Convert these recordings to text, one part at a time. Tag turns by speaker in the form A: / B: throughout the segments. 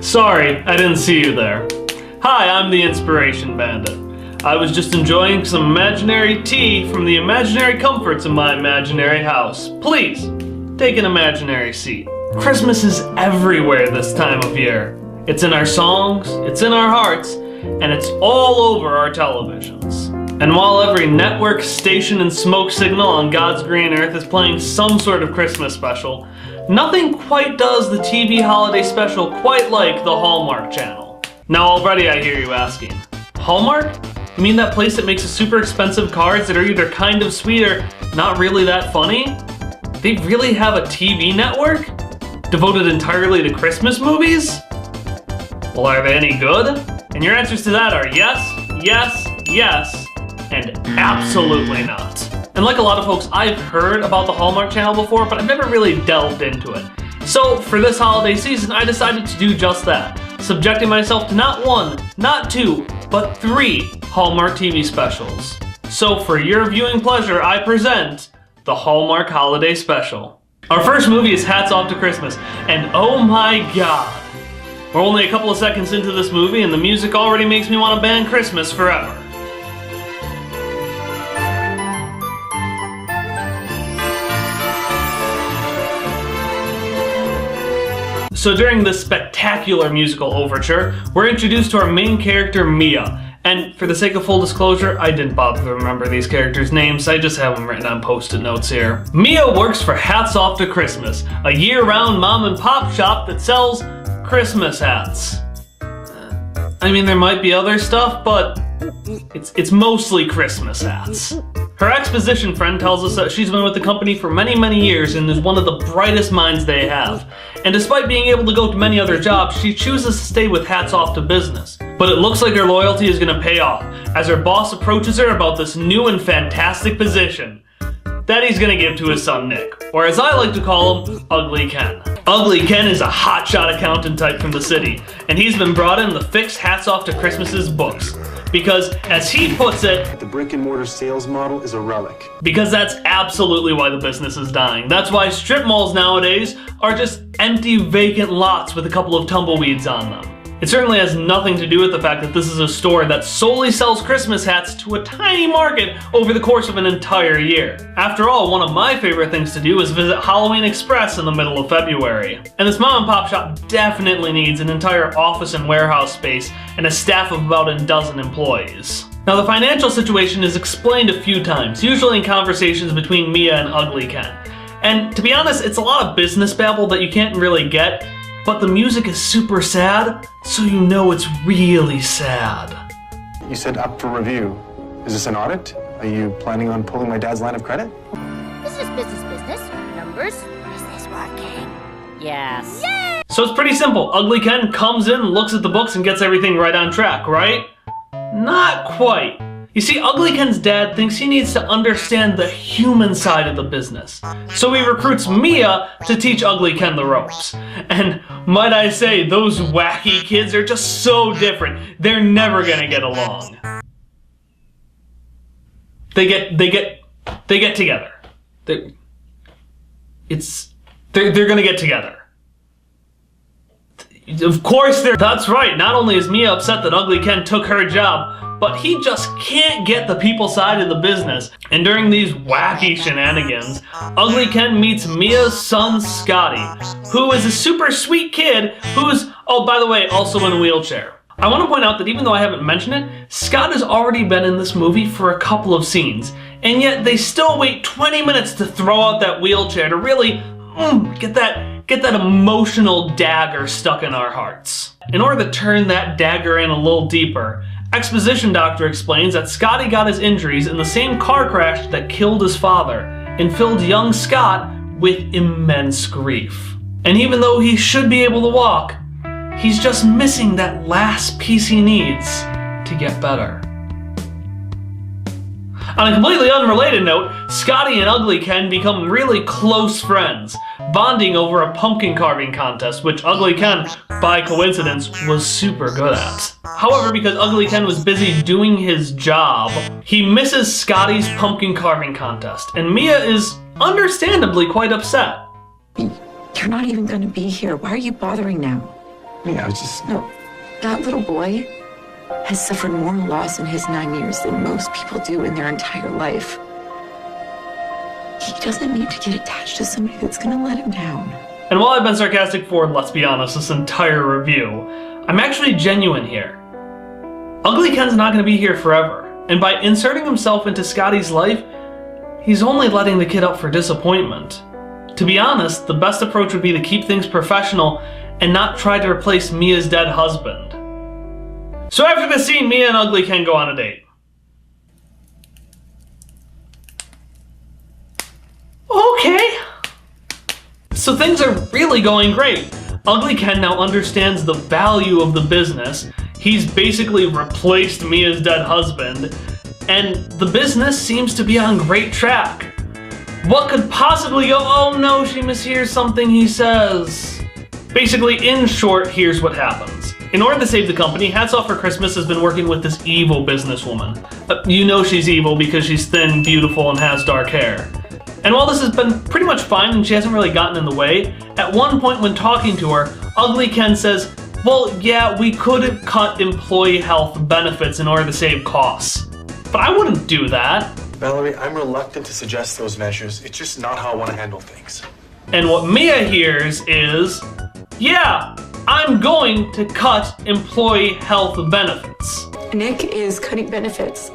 A: Sorry, I didn't see you there. Hi, I'm the Inspiration Bandit. I was just enjoying some imaginary tea from the imaginary comforts of my imaginary house. Please, take an imaginary seat. Christmas is everywhere this time of year. It's in our songs, it's in our hearts, and it's all over our televisions. And while every network, station, and smoke signal on God's green earth is playing some sort of Christmas special, nothing quite does the TV holiday special quite like the Hallmark channel. Now already I hear you asking, Hallmark? You mean that place that makes the super expensive cards that are either kind of sweet or not really that funny? They really have a TV network? Devoted entirely to Christmas movies? Well, are they any good? And your answers to that are yes, yes, yes, and absolutely not. And like a lot of folks, I've heard about the Hallmark channel before, but I've never really delved into it. So for this holiday season, I decided to do just that, subjecting myself to not one, not two, but 3 Hallmark TV specials. So for your viewing pleasure, I present the Hallmark Holiday Special. Our first movie is Hats Off to Christmas, and oh my god, we're only a couple of seconds into this movie and the music already makes me want to ban Christmas forever. So during this spectacular musical overture, we're introduced to our main character, Mia. And for the sake of full disclosure, I didn't bother to remember these characters' names, I just have them written on post-it notes here. Mia works for Hats Off to Christmas, a year-round mom and pop shop that sells Christmas hats. I mean, there might be other stuff, but it's mostly Christmas hats. Her exposition friend tells us that she's been with the company for many, many years and is one of the brightest minds they have. And despite being able to go to many other jobs, she chooses to stay with Hats Off to Business. But it looks like her loyalty is going to pay off as her boss approaches her about this new and fantastic position that he's going to give to his son Nick, or as I like to call him, Ugly Ken. Ugly Ken is a hotshot accountant type from the city, and he's been brought in to fix Hats Off to Christmas's books. Because, as he puts it,
B: the brick and mortar sales model is a relic.
A: Because that's absolutely why the business is dying. That's why strip malls nowadays are just empty, vacant lots with a couple of tumbleweeds on them. It certainly has nothing to do with the fact that this is a store that solely sells Christmas hats to a tiny market over the course of an entire year. After all, one of my favorite things to do is visit Halloween Express in the middle of February. And this mom and pop shop definitely needs an entire office and warehouse space and a staff of about a dozen employees. Now the financial situation is explained a few times, usually in conversations between Mia and Ugly Ken. And to be honest, it's a lot of business babble that you can't really get, but the music is super sad, so you know it's really sad.
B: You said up for review. Is this an audit? Are you planning on pulling my dad's line of credit?
C: This is business. Numbers. Is this working? Yes. Yay!
A: So it's pretty simple. Ugly Ken comes in, looks at the books, and gets everything right on track, right? Not quite. You see, Ugly Ken's dad thinks he needs to understand the human side of the business. So he recruits Mia to teach Ugly Ken the ropes. And might I say, those wacky kids are just so different. They're never gonna get along. They get together. They're gonna get together. Of course that's right. Not only is Mia upset that Ugly Ken took her job, but he just can't get the people side of the business. And during these wacky shenanigans, Ugly Ken meets Mia's son Scotty, who is a super sweet kid who's, oh by the way, also in a wheelchair. I want to point out that even though I haven't mentioned it, Scott has already been in this movie for a couple of scenes, and yet they still wait 20 minutes to throw out that wheelchair to really get that emotional dagger stuck in our hearts. In order to turn that dagger in a little deeper, Exposition Doctor explains that Scotty got his injuries in the same car crash that killed his father and filled young Scott with immense grief. And even though he should be able to walk, he's just missing that last piece he needs to get better. On a completely unrelated note, Scotty and Ugly Ken become really close friends, bonding over a pumpkin carving contest, which Ugly Ken, by coincidence, was super good at. However, because Ugly Ken was busy doing his job, he misses Scotty's pumpkin carving contest, and Mia is understandably quite upset.
D: You're not even gonna be here. Why are you bothering now?
B: Yeah, I was just...
D: No, that little boy has suffered more loss in his 9 years than most people do in their entire life. He doesn't need to get attached to somebody that's gonna let him down.
A: And while I've been sarcastic for, let's be honest, this entire review, I'm actually genuine here. Ugly Ken's not going to be here forever, and by inserting himself into Scotty's life, he's only letting the kid up for disappointment. To be honest, the best approach would be to keep things professional and not try to replace Mia's dead husband. So after the scene, Mia and Ugly Ken go on a date. Okay. So things are really going great. Ugly Ken now understands the value of the business. He's basically replaced Mia's dead husband, and the business seems to be on great track. What could possibly go? Oh no, she mishears something he says. Basically, in short, here's what happens. In order to save the company, Hats Off for Christmas has been working with this evil businesswoman. You know she's evil because she's thin, beautiful, and has dark hair. And while this has been pretty much fine and she hasn't really gotten in the way, at one point when talking to her, Ugly Ken says, well, yeah, we could have cut employee health benefits in order to save costs. But I wouldn't do that.
B: Valerie, I'm reluctant to suggest those measures. It's just not how I want to handle things.
A: And what Mia hears is, yeah, I'm going to cut employee health benefits.
D: Nick is cutting benefits.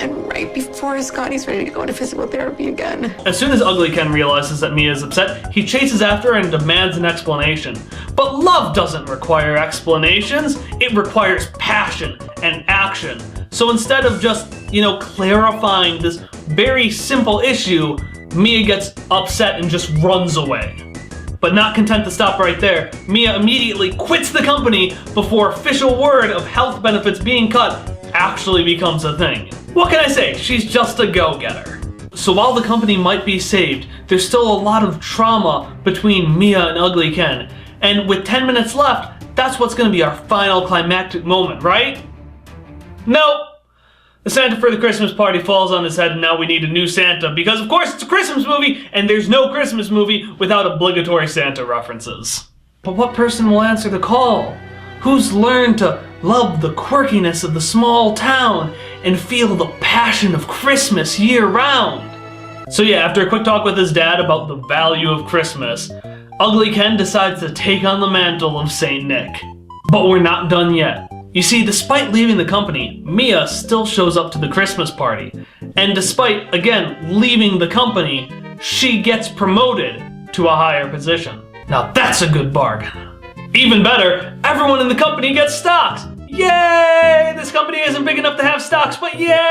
D: And right before Scotty's ready to go into physical therapy again.
A: As soon as Ugly Ken realizes that Mia is upset, he chases after her and demands an explanation. But love doesn't require explanations, it requires passion and action. So instead of just, clarifying this very simple issue, Mia gets upset and just runs away. But not content to stop right there, Mia immediately quits the company before official word of health benefits being cut actually becomes a thing. What can I say? She's just a go-getter. So while the company might be saved, there's still a lot of trauma between Mia and Ugly Ken. And with 10 minutes left, that's what's gonna be our final climactic moment, right? Nope. The Santa for the Christmas party falls on his head and now we need a new Santa because of course it's a Christmas movie and there's no Christmas movie without obligatory Santa references. But what person will answer the call? Who's learned to love the quirkiness of the small town and feel the passion of Christmas year-round? So yeah, after a quick talk with his dad about the value of Christmas, Ugly Ken decides to take on the mantle of Saint Nick. But we're not done yet. You see, despite leaving the company, Mia still shows up to the Christmas party. And despite, again, leaving the company, she gets promoted to a higher position. Now that's a good bargain. Even better, everyone in the company gets stocks! Yay! This company isn't big enough to have stocks, but yay!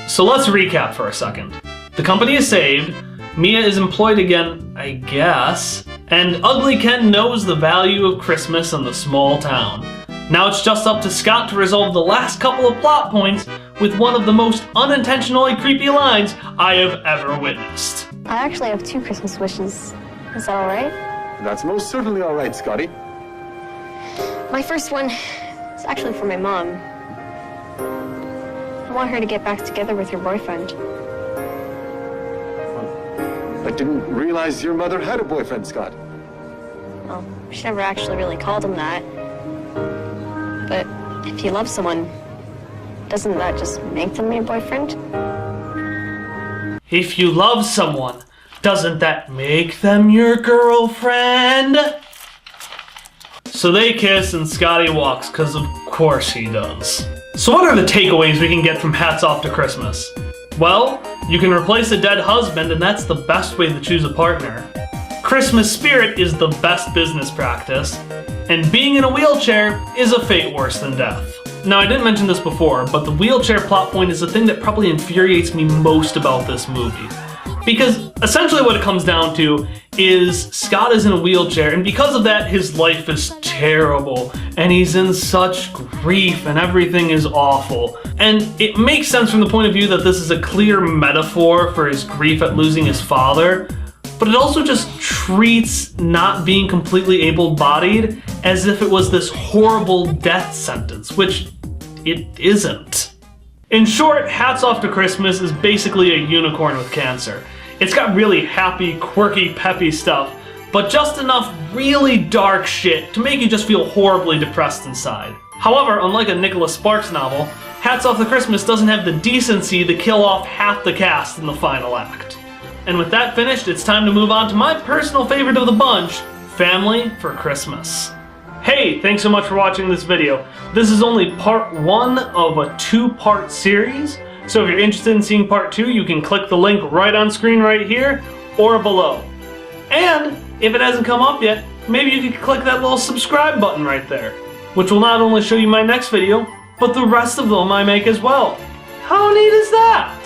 A: So let's recap for a second. The company is saved, Mia is employed again, I guess, and Ugly Ken knows the value of Christmas in the small town. Now it's just up to Scott to resolve the last couple of plot points with one of the most unintentionally creepy lines I have ever witnessed.
E: I actually have 2 Christmas wishes. Is that all right?
B: That's most certainly all right, Scotty.
E: My first one is actually for my mom. I want her to get back together with her boyfriend.
B: I didn't realize your mother had a boyfriend, Scott.
E: Well, she never actually really called him that. But if you love someone, doesn't that just make them your boyfriend?
A: If you love someone, doesn't that make them your girlfriend? So they kiss and Scotty walks, because of course he does. So what are the takeaways we can get from Hats Off to Christmas? Well, you can replace a dead husband and that's the best way to choose a partner. Christmas spirit is the best business practice. And being in a wheelchair is a fate worse than death. Now I didn't mention this before, but the wheelchair plot point is the thing that probably infuriates me most about this movie. Because essentially what it comes down to is Scott is in a wheelchair and because of that his life is terrible and he's in such grief and everything is awful. And it makes sense from the point of view that this is a clear metaphor for his grief at losing his father, but it also just treats not being completely able-bodied as if it was this horrible death sentence, which it isn't. In short, Hats Off to Christmas is basically a unicorn with cancer. It's got really happy, quirky, peppy stuff, but just enough really dark shit to make you just feel horribly depressed inside. However, unlike a Nicholas Sparks novel, Hats Off to Christmas doesn't have the decency to kill off half the cast in the final act. And with that finished, it's time to move on to my personal favorite of the bunch, Family for Christmas. Hey, thanks so much for watching this video. This is only part 1 of a 2-part series, so if you're interested in seeing part 2, you can click the link right on screen right here or below. And if it hasn't come up yet, maybe you could click that little subscribe button right there, which will not only show you my next video, but the rest of them I make as well. How neat is that?